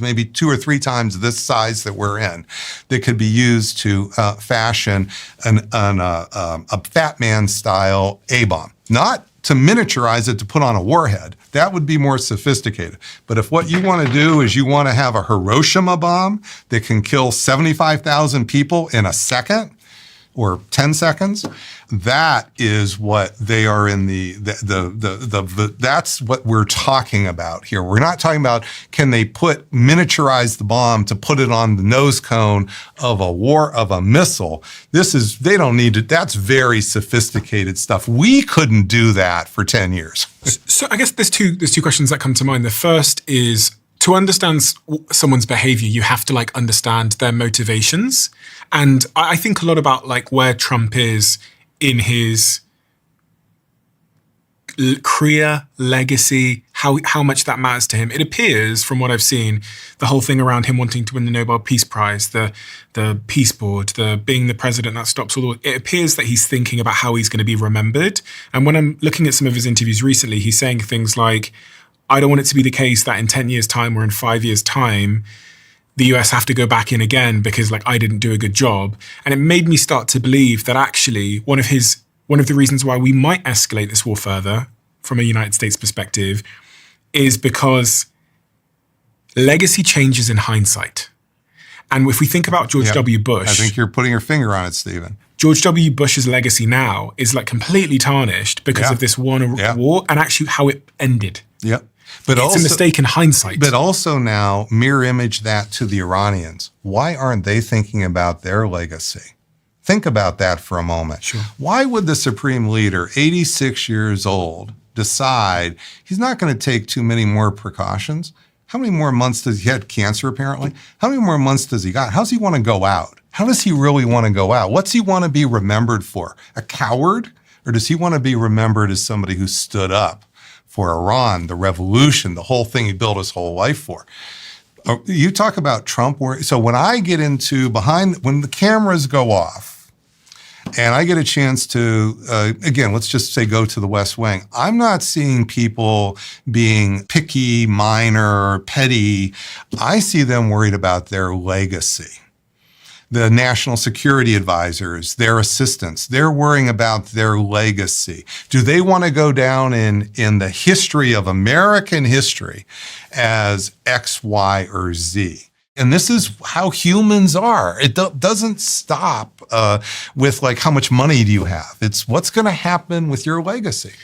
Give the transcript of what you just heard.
maybe 2 or 3 times this size that we're in, that could be used to fashion a Fat Man style A-bomb. Not to miniaturize it to put on a warhead. That would be more sophisticated. But if what you want to do is you want to have a Hiroshima bomb that can kill 75,000 people in a second, or 10 seconds, that is what they are in that's what we're talking about here. We're not talking about, can they miniaturize the bomb to put it on the nose cone of a missile. They don't need it. That's very sophisticated stuff. We couldn't do that for 10 years. So I guess there's two questions that come to mind. The first is, to understand someone's behavior, you have to understand their motivations. And I think a lot about where Trump is in his career, legacy, how much that matters to him. It appears, from what I've seen, the whole thing around him wanting to win the Nobel Peace Prize, the Peace Board, being the president that stops it appears that he's thinking about how he's going to be remembered. And when I'm looking at some of his interviews recently, he's saying things like, I don't want it to be the case that in 10 years' time or in 5 years' time, the US have to go back in again because I didn't do a good job. And it made me start to believe that actually one of the reasons why we might escalate this war further from a United States perspective is because legacy changes in hindsight. And if we think about George W. Bush, I think you're putting your finger on it, Stephen. George W. Bush's legacy now is completely tarnished because of this war and actually how it ended. Yep. But it's a mistake in hindsight. But also now mirror image that to the Iranians. Why aren't they thinking about their legacy? Think about that for a moment. Sure. Why would the supreme leader, 86 years old, decide he's not going to take too many more precautions? How many more months does he had cancer apparently? How many more months does he got? How does he want to go out? How does he really want to go out? What's he want to be remembered for? A coward? Or does he want to be remembered as somebody who stood up for Iran, the revolution, the whole thing he built his whole life for? You talk about Trump. So when I get into when the cameras go off and I get a chance to, again, let's just say go to the West Wing, I'm not seeing people being picky, minor, petty. I see them worried about their legacy. The national security advisors, their assistants, they're worrying about their legacy. Do they want to go down in the history of American history as X, Y, or Z? And this is how humans are. It doesn't stop with how much money do you have? It's what's going to happen with your legacy.